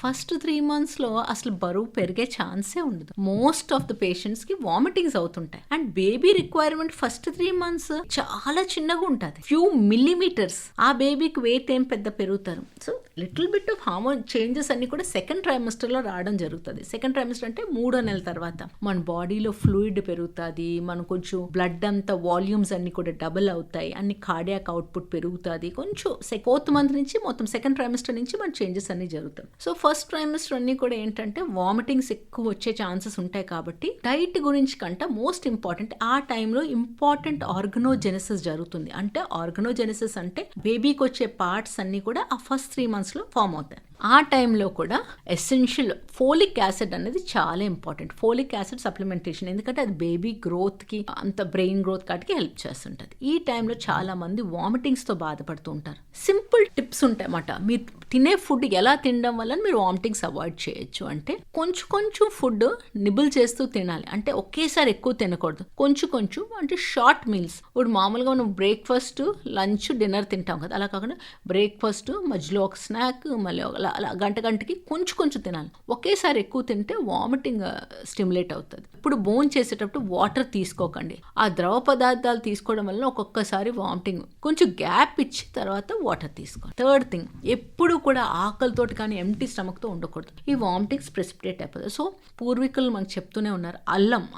ఫస్ట్ 3 months లో అసలు బరువు పెరిగే ఛాన్సే ఉండదు. మోస్ట్ ఆఫ్ ద పేషెంట్స్ కి వామిటింగ్స్ అవుతుంటాయి. And baby requirement first 3 months చాలా చిన్నగా ఉంటుంది, ఫ్యూ మిల్లీమీటర్స్. ఆ బేబీకి వెయిట్ ఏం పెద్ద పెరుగుతారు. So little bit of hormone changes అన్ని కూడా సెకండ్ ట్రైమిస్టర్ లో రావడం జరుగుతుంది. సెకండ్ ట్రైమిస్టర్ అంటే 3వ నెల తర్వాత మన బాడీలో ఫ్లూయిడ్ పెరుగుతుంది, మన కొంచెం బ్లడ్ అంతా వాల్యూమ్స్ అన్ని కూడా డబుల్ అవుతాయి, అన్ని కార్డియాక్ అవుట్పుట్ పెరుగుతుంది. కొంచెం 4th month నుంచి మొత్తం సెకండ్ ట్రైమిస్టర్ నుంచి మన చేంజెస్ అన్ని జరుగుతాయి. సో ఫస్ట్ ట్రైమిస్టర్ అన్ని కూడా ఏంటంటే వామిటింగ్స్ ఎక్కువ వచ్చే ఛాన్సెస్ ఉంటాయి. కాబట్టి డైట్ గురించి కంటే మోస్ట్ ఇంపార్టెంట్ ఆ టైంలో ఇంపార్టెంట్ ఆర్గనోజెనసిస్ జరుగుతుంది. అంటే ఆర్గనోజెనసిస్ అంటే బేబీకి వచ్చే పార్ట్స్ అన్ని కూడా ఆ ఫస్ట్ 3 months లో ఫామ్ అవుతాయి. ఆ టైంలో కూడా ఎసెన్షియల్ ఫోలిక్ యాసిడ్ అనేది చాలా ఇంపార్టెంట్. ఫోలిక్ యాసిడ్ సప్లిమెంటేషన్, ఎందుకంటే అది బేబీ గ్రోత్కి, అంత బ్రెయిన్ గ్రోత్ కాటికి హెల్ప్ చేస్తుంటుంది. ఈ టైంలో చాలా మంది వామిటింగ్స్తో బాధపడుతూ ఉంటారు. సింపుల్ టిప్స్ ఉంటాయి అన్నమాట. మీరు తినే ఫుడ్ ఎలా తినడం వల్ల మీరు వామిటింగ్స్ అవాయిడ్ చేయొచ్చు అంటే, కొంచెం ఫుడ్ నిబుల్ చేస్తూ తినాలి. అంటే ఒకేసారి ఎక్కువ తినకూడదు, కొంచెం అంటే షార్ట్ మీల్స్. ఇప్పుడు మామూలుగా మనం బ్రేక్ఫాస్ట్, లంచ్, డిన్నర్ తింటాం కదా, అలా కాకుండా బ్రేక్ఫాస్ట్ మధ్యలో ఒక స్నాక్, మళ్ళీ అలా గంటకి కొంచెం తినాలి. ఒకేసారి ఎక్కువ తింటే వామిటింగ్ స్టిమ్యులేట్ అవుతుంది. ఇప్పుడు బోన్ చేసేటప్పుడు వాటర్ తీసుకోకండి. ఆ ద్రవ పదార్థాలు తీసుకోవడం వల్ల ఒక్కొక్కసారి వామిటింగ్, కొంచెం గ్యాప్ ఇచ్చి తర్వాత వాటర్ తీసుకోండి. థర్డ్ థింగ్, ఎప్పుడు కూడా ఆకలితోటి కానీ ఎంటీ స్టమక్తో ఉండకూడదు. ఈ వామిటింగ్స్ ప్రెసిపిటేట్ అయిపోతుంది. సో పూర్వీకులు మనకు చెప్తూనే ఉన్నారు,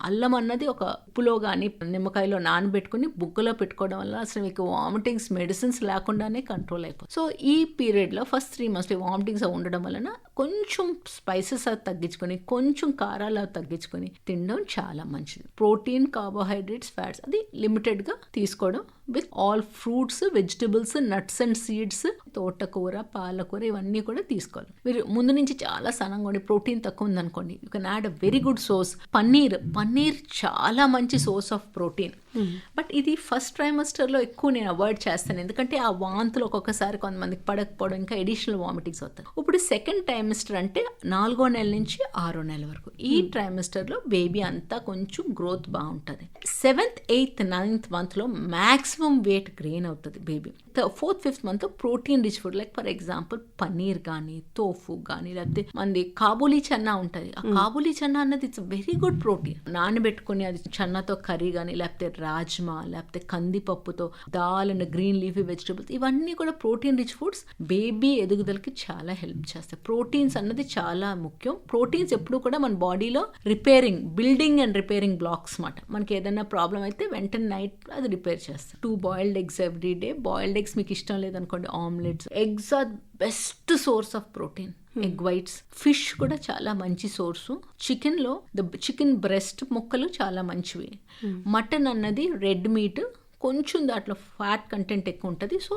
అల్లం అన్నది ఒక ఉప్పులో కానీ నిమ్మకాయలో నానబెట్టుకుని బుగ్గలో పెట్టుకోవడం వల్ల అసలు మీకు వామిటింగ్స్ మెడిసిన్స్ లేకుండానే కంట్రోల్ అయిపోతుంది. సో ఈ పీరియడ్లో ఫస్ట్ 3 months వామిటింగ్స్ ఉండడం వలన కొంచెం స్పైసెస్ అది తగ్గించుకొని, కొంచెం కారాలు అది తగ్గించుకొని తినడం చాలా మంచిది. ప్రోటీన్, కార్బోహైడ్రేట్స్, ఫ్యాట్స్ అది లిమిటెడ్గా తీసుకోవడం, with all fruits, vegetables, nuts and seeds, తోటకూర, పాలకూర ఇవన్నీ కూడా తీసుకోవాలి. మీరు ముందు నుంచి చాలా సన్నంగా ఉండి ప్రోటీన్ తక్కువ ఉందనుకోండి, you can add a very good source. Paneer చాలా మంచి సోర్స్ ఆఫ్ ప్రోటీన్. బట్ ఇది ఫస్ట్ ట్రైమస్టర్లో ఎక్కువ నేను అవాయిడ్ చేస్తాను, ఎందుకంటే ఆ వాంతులు ఒక్కొక్కసారి కొంతమందికి పడకపోవడం, ఇంకా ఎడిషనల్ వామిటింగ్స్ అవుతాయి. ఇప్పుడు సెకండ్ ట్రైమిస్టర్ అంటే 4వ నెల నుంచి 6వ నెల వరకు. ఈ ట్రైమిస్టర్లో బేబీ అంతా కొంచెం గ్రోత్ బాగుంటుంది. 7th, 8th, 9th monthలో మ్యాక్సిమం వెయిట్ గెయిన్ అవుతుంది baby. 4th, 5th month protein rich food like for example paneer కానీ, తోఫు కానీ, లేకపోతే మనది కాబూలీ చన్నా ఉంటుంది. ఆ కాబూలీ చన్నా అన్నది ఇట్స్ వెరీ గుడ్ ప్రోటీన్. నానబెట్టుకుని అది చన్నాతో కర్రీ కానీ, లేకపోతే రాజ్మా, లేకపోతే కందిపప్పుతో dal and green leafy vegetables, ఇవన్నీ కూడా ప్రోటీన్ రిచ్ ఫుడ్స్ బేబీ ఎదుగుదలకి చాలా హెల్ప్ చేస్తాయి. ప్రోటీన్స్ అన్నది చాలా ముఖ్యం. ప్రోటీన్స్ ఎప్పుడు కూడా మన బాడీలో బిల్డింగ్ అండ్ రిపేరింగ్ బ్లాక్స్ మాట. మనకి ఏదైనా ప్రాబ్లం అయితే వెంటనే నైట్ అది రిపేర్ చేస్తాం. 2 boiled eggs every day. Boiled eggs eggs మీకు ఇష్టం లేదనుకోండి, omelettes. Eggs are best source of protein. Egg whites. Fish కూడా చాలా మంచి సోర్సు. చికెన్లో చికెన్ బ్రెస్ట్ ముక్కలు చాలా మంచివి. మటన్ అన్నది రెడ్ మీట్, కొంచెం దాంట్లో ఫ్యాట్ కంటెంట్ ఎక్కువ ఉంటుంది. సో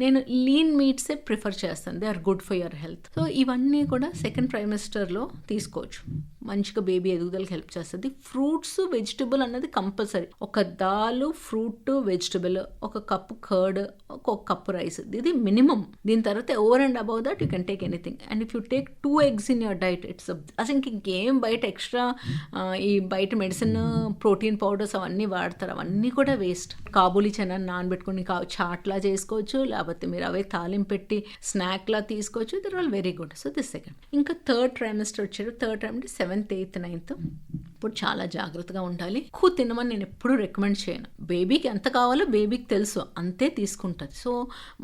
నేను లీన్ మీట్సే ప్రిఫర్ చేస్తాను. They are good for your health. So ఇవన్నీ కూడా సెకండ్ ట్రైమెస్టర్లో తీసుకోవచ్చు. మంచిగా బేబీ ఎదుగుదలకు హెల్ప్ చేస్తుంది. ఫ్రూట్స్, వెజిటబుల్ అన్నది కంపల్సరీ. ఒక దాలు, ఫ్రూట్, వెజిటబుల్, ఒక కప్పు కర్డ్, ఒక కప్పు రైస్, ఇది మినిమం. దీని తర్వాత over and above that you can take anything. And if you take 2 eggs in your diet, it's అసలు ఇంకేం బయట ఎక్స్ట్రా ఈ బయట మెడిసిన్, ప్రోటీన్ పౌడర్స్ అవన్నీ వాడతారు, అవన్నీ కూడా వేస్ట్. కాబూలీ చనా నానబెట్టుకుని చాట్లా చేసుకోవచ్చు, లేకపోతే మీరు అవే తాలింపు పెట్టి స్నాక్లా తీసుకోవచ్చు. They're all very good. So this second. ఇంకా థర్డ్ ట్రైమెస్టర్ వచ్చారు. Third trimester 7th, 8th, 9th. ఇప్పుడు చాలా జాగ్రత్తగా ఉండాలి. ఎక్కువ తినమని నేను ఎప్పుడూ రికమెండ్ చేయను. బేబీకి ఎంత కావాలో బేబీకి తెలుసు, అంతే తీసుకుంటుంది. సో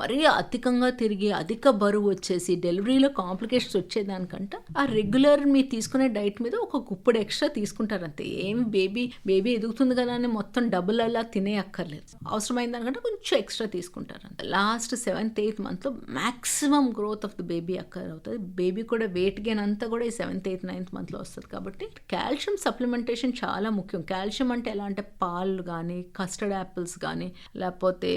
మరీ అధికంగా తిరిగి అధిక బరువు వచ్చేసి డెలివరీలో కాంప్లికేషన్స్ వచ్చేదానికంటే ఆ రెగ్యులర్ మీరు తీసుకునే డైట్ మీద ఒక గుప్పుడు ఎక్స్ట్రా తీసుకుంటారు అంతే. ఏమి బేబీ ఎదుగుతుంది కదా అని మొత్తం డబుల్ అలా తినే అక్కర్లేదు. అవసరమైన దానికంటే కొంచెం ఎక్స్ట్రా తీసుకుంటారు అంతే. లాస్ట్ 7th, 8th monthలో maximum growth of the baby occur అవుతుంది. బేబీ కూడా వెయిట్ గెయిన్ అంతా కూడా ఈ 7th, 8th, 9th monthలో వస్తుంది. కాబట్టి కాల్షియం సప్లిమెంటేషన్ చాలా ముఖ్యం. కాల్షియం అంటే ఎలా అంటే పాలు కానీ, కస్టర్డ్ యాపిల్స్ కానీ, లేకపోతే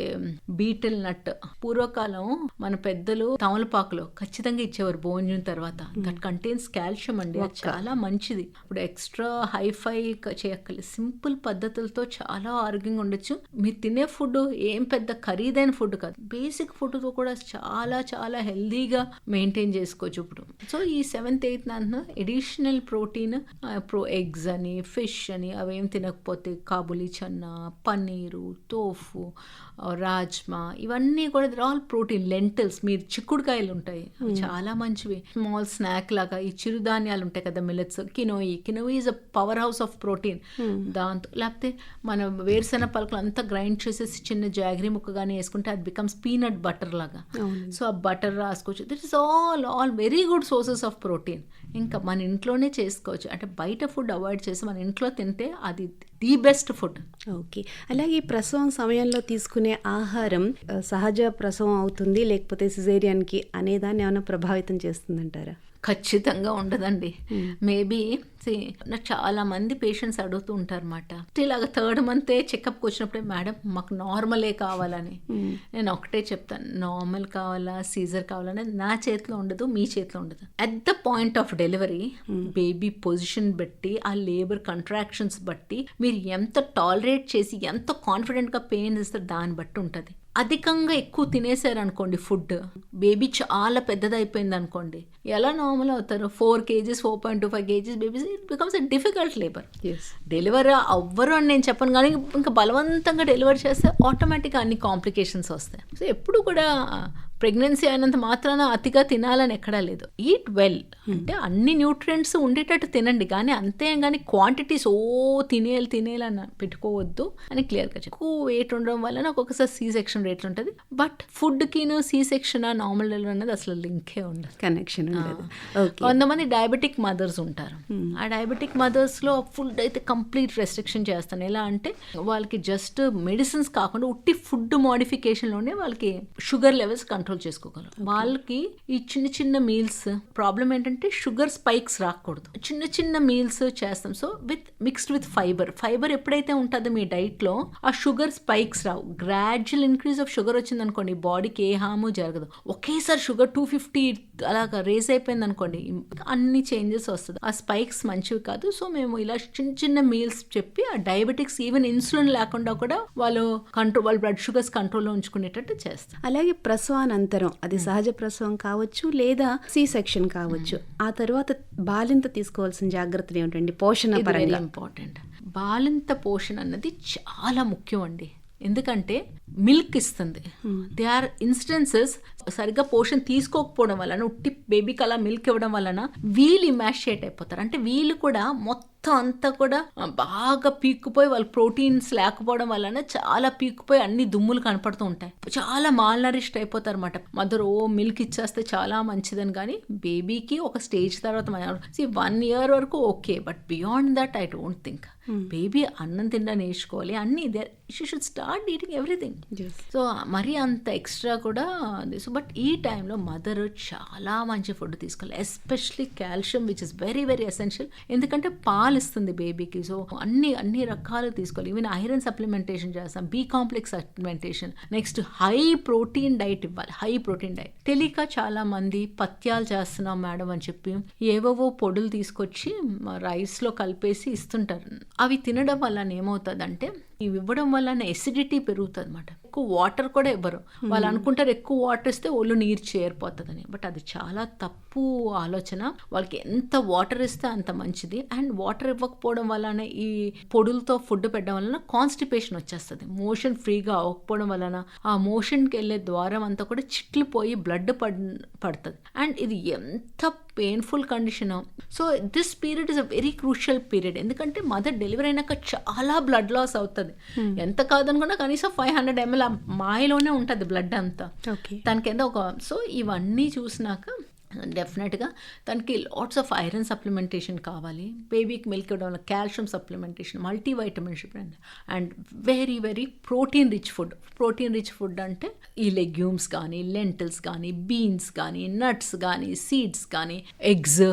బీటిల్ నట్. పూర్వకాలం మన పెద్దలు తమలపాకులో ఖచ్చితంగా ఇచ్చేవారు భోజనం తర్వాత. దట్ కంటైన్స్ కాల్షియం అండి, అది చాలా మంచిది. ఇప్పుడు ఎక్స్ట్రా హైఫై చేయక్కర్లేదు, సింపుల్ పద్ధతులతో చాలా ఆరోగ్యంగా ఉండొచ్చు. మీరు తినే ఫుడ్ ఏం పెద్ద ఖరీదైన ఫుడ్ కాదు, బేసిక్ ఫుడ్తో కూడా చాలా చాలా హెల్దీగా మెయింటైన్ చేసుకోవచ్చు ఇప్పుడు. సో ఈ 7th, 8th, 9th additional protein, eggs అని, ఫిష్ అని అవేం తినకపోతే కాబూలీ చన్నా, పన్నీరు, తోఫు, రాజ్మా, ఇవన్నీ కూడా ఆల్ ప్రోటీన్. లెంటిల్స్, మీరు చిక్కుడుకాయలు ఉంటాయి చాలా మంచివి. స్మాల్ స్నాక్ లాగా ఈ చిరుధాన్యాలు ఉంటాయి కదా, millets, quinoa is a power house of protein. దాంతో లేకపోతే మన వేరుశెనగ పలుకులు అంతా గ్రైండ్ చేసేసి చిన్న జాగరీ ముక్కగానే వేసుకుంటే అది బికమ్స్ పీనట్ బటర్ లాగా. సో ఆ బటర్ రాసుకోవచ్చు. That is all very good sources of protein. ఇంకా మన ఇంట్లోనే చేసుకోవచ్చు. అంటే బయట ఫుడ్ అవాయిడ్ చేసి మన ఇంట్లో తింటే అది ది బెస్ట్ ఫుడ్. ఓకే. అలాగే ప్రసవం సమయంలో తీసుకునే ఆహారం సహజ ప్రసవం అవుతుంది లేకపోతే సిజేరియన్కి అనేదాన్ని ఏమైనా ప్రభావితం చేస్తుందంటారా? ఖచ్చితంగా ఉండదండి. మేబీ నాకు చాలా మంది పేషెంట్స్ అడుగుతూ ఉంటారు అన్నమాట, ఇలాగ 3rd month చెకప్కి వచ్చినప్పుడే మేడం మాకు నార్మలే కావాలని. నేను ఒకటే చెప్తాను, నార్మల్ కావాలా సీజర్ కావాలనేది నా చేతిలో ఉండదు, మీ చేతిలో ఉండదు. At the point of delivery baby position బట్టి, ఆ లేబర్ కంట్రాక్షన్స్ బట్టి, మీరు ఎంత టాలరేట్ చేసి ఎంత కాన్ఫిడెంట్గా పెయిన్ ఇస్తారు దాన్ని బట్టి ఉంటుంది. అధికంగా ఎక్కువ తినేసారు అనుకోండి ఫుడ్, బేబీ చాలా పెద్దదైపోయింది అనుకోండి, ఎలా నార్మల్ అవుతారు? 4 kgs, 4.25 kgs babies, it becomes a difficult labour. Deliver అవ్వరు అని నేను చెప్పను, కానీ ఇంకా బలవంతంగా డెలివర్ చేస్తే ఆటోమేటిక్గా అన్ని కాంప్లికేషన్స్ వస్తాయి. సో ఎప్పుడు కూడా ప్రెగ్నెన్సీ అయినంత మాత్రాన అతిగా తినాలని ఎక్కడా లేదు. ఈట్ వెల్ అంటే అన్ని న్యూట్రియంట్స్ ఉండేటట్టు తినండి, కానీ అంతే కానీ క్వాంటిటీస్ తినేయాలని పెట్టుకోవద్దు అని క్లియర్గా చెప్పు. ఎక్కువ వెయిట్ ఉండడం వల్ల ఒక్కొక్కసారి సీ సెక్షన్ రేట్లు ఉంటుంది. బట్ ఫుడ్కిను సీ సెక్షన్ నార్మల్ డెలివరీ అనేది అసలు లింకే ఉండదు, కనెక్షన్ ఉండదు. కొంతమంది డయాబెటిక్ మదర్స్ ఉంటారు. ఆ డయాబెటిక్ మదర్స్లో ఫుడ్ అయితే కంప్లీట్ రెస్ట్రిక్షన్ చేస్తాను. ఎలా అంటే వాళ్ళకి జస్ట్ మెడిసిన్స్ కాకుండా ఉట్టి ఫుడ్ మోడిఫికేషన్లోనే వాళ్ళకి షుగర్ లెవెల్స్ కంట్రోల్ చేసుకోగలరు. వాళ్ళకి ఈ చిన్న చిన్న మీల్స్ ప్రాబ్లం ఏంటంటే షుగర్ స్పైక్స్ రాకూడదు. చిన్న చిన్న మీల్స్ చేస్తాం. సో మిక్స్డ్ విత్ ఫైబర్ ఎప్పుడైతే ఉంటుందో మీ డైట్ లో ఆ sugar spikes Rao. Gradual increase of sugar వచ్చింది అనుకోండి, బాడీకి ఏ హాము జరగదు. ఒకేసారి షుగర్ 250 అలాగా రేస్ అయిపోయింది అనుకోండి, అన్ని చేంజెస్ వస్తుంది. ఆ స్పైక్స్ మంచివి కాదు. సో మేము ఇలా చిన్న చిన్న మీల్స్ చెప్పి ఆ డయాబెటిక్స్ ఈవెన్ ఇన్సులిన్ లేకుండా కూడా వాళ్ళ బ్లడ్ షుగర్స్ కంట్రోల్లో ఉంచుకునేటట్టు చేస్తాం. అలాగే ప్రసవానంతరం, అది సహజ ప్రసవం కావచ్చు లేదా సి సెక్షన్ కావచ్చు, ఆ తర్వాత బాలింత తీసుకోవాల్సిన జాగ్రత్తలు ఏమిటండి పోషణ పరంగా? ఇంపార్టెంట్. బాలింత పోషణ అన్నది చాలా ముఖ్యం అండి. ఎందుకంటే మిల్క్ ఇస్తుంది. దే ఆర్ ఇన్స్టెన్సెస్ సరిగ్గా పోషన్ తీసుకోకపోవడం వలన, ఉట్టి బేబీకి అలా మిల్క్ ఇవ్వడం వలన వీళ్ళు ఇమాషియేట్ అయిపోతారు. అంటే వీళ్ళు కూడా మొత్తం అంతా కూడా బాగా పీక్కుపోయి, వాళ్ళు ప్రోటీన్స్ లేకపోవడం వలన చాలా పీక్కుపోయి అన్ని దుమ్ములు కనపడుతూ ఉంటాయి. చాలా మాల్నరిష్డ్ అయిపోతారు అనమాట. మదర్ మిల్క్ ఇచ్చేస్తే చాలా మంచిదని, కానీ బేబీకి ఒక స్టేజ్ తర్వాత 1 year వరకు okay, but beyond that I don't think. Baby అన్నం తినడం నేర్చుకోవాలి, అన్ని she should start eating everything. So మరీ అంత ఎక్స్ట్రా కూడా సో బట్ ఈ టైంలో మదర్ చాలా మంచి ఫుడ్ తీసుకోవాలి, especially calcium which is very very essential. ఎందుకంటే పాలు ఇస్తుంది బేబీకి, సో అన్ని రకాలు తీసుకోవాలి. ఈవెన్ ఐరన్ సప్లిమెంటేషన్ చేస్తాం, B complex supplementation, next high protein diet ఇవ్వాలి. హై ప్రోటీన్ డైట్ తెలియక చాలా మంది పథ్యాలు చేస్తున్నాం మేడం అని చెప్పి ఏవేవో పొడులు తీసుకొచ్చి రైస్లో కలిపేసి ఇస్తుంటారు. అవి తినడం వల్ల ఏమవుతుందంటే, ఇవి ఇవ్వడం వల్ల ఎసిడిటీ పెరుగుతుంది అనమాట. ఎక్కువ వాటర్ కూడా ఇవ్వరు. వాళ్ళు అనుకుంటారు ఎక్కువ వాటర్ ఇస్తే ఒళ్ళు నీరు చేరిపోతుందని, బట్ అది చాలా తప్పు ఆలోచన. వాళ్ళకి ఎంత వాటర్ ఇస్తే అంత మంచిది. అండ్ వాటర్ ఇవ్వకపోవడం వలన, ఈ పొడులతో ఫుడ్ పెట్టడం వలన కాన్స్టిపేషన్ వచ్చేస్తుంది. మోషన్ ఫ్రీగా అవ్వకపోవడం వలన ఆ మోషన్కి వెళ్ళే ద్వారం అంతా కూడా చిట్లు పోయి బ్లడ్ పడుతుంది. అండ్ ఇది ఎంత painful condition. So this period is a very crucial period. ఎందుకంటే మదర్ డెలివరీ అయినాక చాలా బ్లడ్ లాస్ అవుతుంది. ఎంత కాదనుకున్నా కనీసం 500 ml మాయలోనే ఉంటుంది బ్లడ్ అంతా. దానికి ఎంత సో ఇవన్నీ చూసినాక డెఫినెట్గా తనకి లాట్స్ ఆఫ్ ఐరన్ సప్లిమెంటేషన్ కావాలి. బేబీకి మిల్క్ ఇవ్వడం వల్ల calcium supplementation, multivitamins and very very protein rich food. Protein rich food అంటే ఈ లెగ్యూమ్స్ కానీ, లెంటిల్స్ కానీ, బీన్స్ కానీ, నట్స్ కానీ, సీడ్స్ కానీ, ఎగ్స్,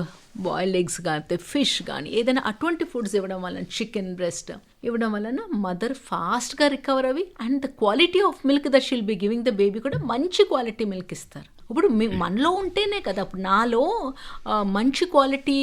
బాయిల్డ్ ఎగ్స్ కానీ, ఫిష్ కానీ, ఏదైనా అటువంటి ఫుడ్స్ ఇవ్వడం వలన, చికెన్ బ్రెస్ట్ ఇవ్వడం వలన మదర్ ఫాస్ట్గా రికవర్ అవి, and the quality of milk that she'll be giving the baby కూడా మంచి క్వాలిటీ మిల్క్ ఇస్తారు. ఇప్పుడు మనలో ఉంటేనే కదా, ఇప్పుడు నాలో మంచి క్వాలిటీ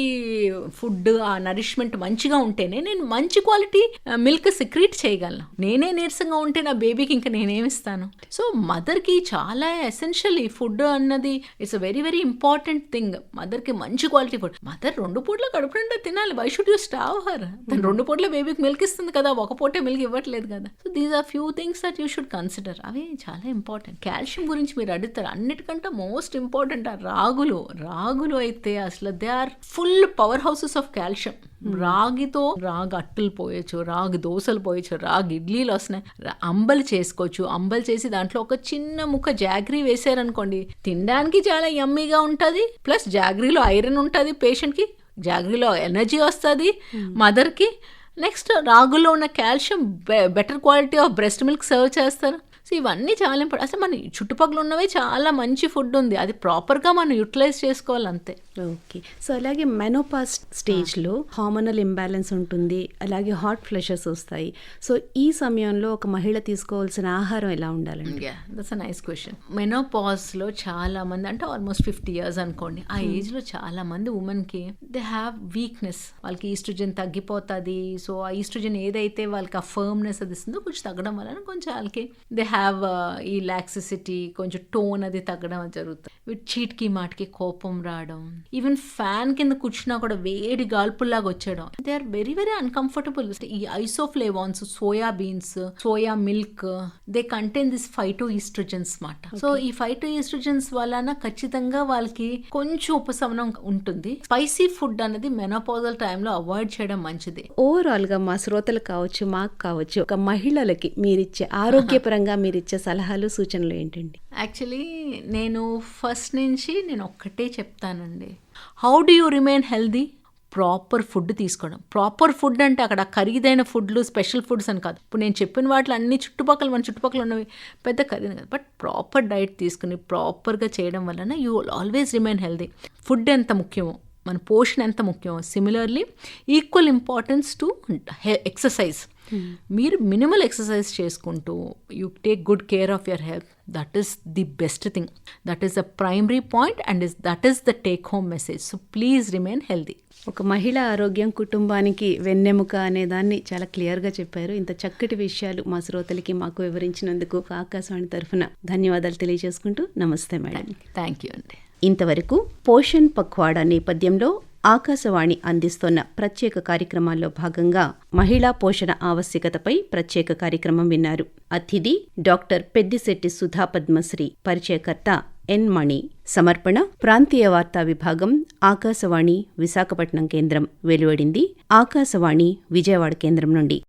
ఫుడ్, ఆ నరిష్మెంట్ మంచిగా ఉంటేనే నేను మంచి క్వాలిటీ మిల్క్ సిక్రీట్ చేయగలను. నేనే నీరసంగా ఉంటే నా బేబీకి ఇంకా నేనేమిస్తాను? సో మదర్కి చాలా ఎసెన్షియల్ ఈ ఫుడ్ అన్నది. It's a very very important thing. మదర్కి మంచి క్వాలిటీ ఫుడ్. మదర్ 2 పూట్ల కడుపు నిండా తినాలి. Why should you starve her? తను 2 పూట్ల బేబీకి మిల్క్ ఇస్తుంది కదా, ఒక పూటే మిల్క్ ఇవ్వట్లేదు కదా. So these are few things that you should consider. అవి చాలా ఇంపార్టెంట్. కాల్షియం గురించి మీరు అడుగుతారు. అన్నిటికంటే మోస్ట్ ఇంపార్టెంట్ ఆ రాగులు అయితే అసలు they are full power houses of calcium. రాగితో రాగి అట్టులు పోయొచ్చు, రాగి దోశలు పోయొచ్చు, రాగి ఇడ్లీలు వస్తున్నాయి, అంబలి చేసుకోవచ్చు. అంబలి చేసి దాంట్లో ఒక చిన్న ముక్క జాగ్రీ వేసారనుకోండి, తినడానికి చాలా యమ్మీగా ఉంటుంది. ప్లస్ జాగ్రీలో ఐరన్ ఉంటుంది, పేషెంట్కి జాగ్రీలో ఎనర్జీ వస్తుంది మదర్కి. నెక్స్ట్ రాగుల్లో ఉన్న calcium better quality of breast milk serve చేస్తారు. సో ఇవన్నీ చాలా ఇంపార్టెంట్. అసలు మన చుట్టుపక్కల ఉన్నవే చాలా మంచి ఫుడ్ ఉంది, అది ప్రాపర్గా మనం యూటిలైజ్ చేసుకోవాలి అంతే. ఓకే. సో అలాగే మెనోపాజ్ స్టేజ్లో హార్మోనల్ ఇంబ్యాలెన్స్ ఉంటుంది, అలాగే హాట్ ఫ్లషెస్ వస్తాయి. సో ఈ సమయంలో ఒక మహిళ తీసుకోవాల్సిన ఆహారం ఎలా ఉండాలండి? That's a nice question. మెనోపాజ్లో చాలా మంది, అంటే ఆల్మోస్ట్ 50 years అనుకోండి, ఆ ఏజ్లో చాలా మంది ఉమెన్కి దే హ్యావ్ వీక్నెస్. వాళ్ళకి ఈస్ట్రోజన్ తగ్గిపోతుంది. సో ఆ ఈస్ట్రోజన్ ఏదైతే వాళ్ళకి ఆ ఫర్మ్నెస్ అది ఇస్తుందో కొంచెం తగ్గడం వలన కొంచెం వాళ్ళకి దే హ్యావ్ ఈ లాక్సిసిటీ, కొంచెం టోన్ అది తగ్గడం జరుగుతుంది. చీట్కి మాటికి కోపం రావడం, ఈవెన్ ఫ్యాన్ కింద కూర్చున్నా కూడా వేడి గాల్పుల్లాగా వచ్చేయడం. They are very very uncomfortable. ఈ isoflavones, soya beans, soya milk, they contain this phytoestrogens మాట. సో ఈ ఫైటోఈస్ట్రోజన్స్ వలన ఖచ్చితంగా వాళ్ళకి కొంచెం ఉపశమనం ఉంటుంది. స్పైసీ ఫుడ్ అనేది మెనోపాజల్ టైంలో అవాయిడ్ చేయడం మంచిది. ఓవరాల్ గా మా శ్రోతలు కావచ్చు, మాకు కావచ్చు, ఒక మహిళలకి మీరిచ్చే ఆరోగ్యపరంగా మీరిచ్చే సలహాలు, సూచనలు ఏంటండి? యాక్చువల్లీ నేను ఫస్ట్ నుంచి ఒక్కటే చెప్తానండి. How do you remain healthy? Proper food తీసుకోవడం. ప్రాపర్ ఫుడ్ అంటే అక్కడ ఖరీదైన ఫుడ్లు, స్పెషల్ ఫుడ్స్ అని కాదు. ఇప్పుడు నేను చెప్పిన వాటిలో అన్ని మన చుట్టుపక్కల ఉన్నవి పెద్ద ఖరీదు కాదు. బట్ ప్రాపర్ డైట్ తీసుకుని ప్రాపర్గా చేయడం వలన you will always remain healthy. Food ఎంత ముఖ్యమో, మన పోషణ ఎంత ముఖ్యమో, similarly equal importance to exercise. మీరు మినిమల్ ఎక్సర్సైజ్ చేసుకుంటూ you take good care of your health, that is the best thing. That is the primary point and that is the take home message. So please remain healthy. ఒక మహిళ ఆరోగ్యం కుటుంబానికి వెన్నెముక అనే దాన్ని చాలా క్లియర్గా చెప్పారు. ఇంత చక్కటి విషయాలు మా శ్రోతలకి మాకు వివరించినందుకు ఆకాశవాణి తరఫున ధన్యవాదాలు తెలియజేసుకుంటూ నమస్తే మేడం. థ్యాంక్ యూ అండి. ఇంతవరకు పోషణ్ పఖ్వాడా నేపథ్యంలో ఆకాశవాణి అందిస్తున్న ప్రత్యేక కార్యక్రమాల్లో భాగంగా మహిళా పోషణ ఆవశ్యకతపై ప్రత్యేక కార్యక్రమం విన్నారు. అతిథి డాక్టర్ పెద్దిశెట్టి సుధా పద్మశ్రీ, పరిచయకర్త ఎన్ మణి. సమర్పణ ప్రాంతీయ వార్తా విభాగం, ఆకాశవాణి విశాఖపట్నం కేంద్రం. వెలువడింది ఆకాశవాణి విజయవాడ కేంద్రం నుండి.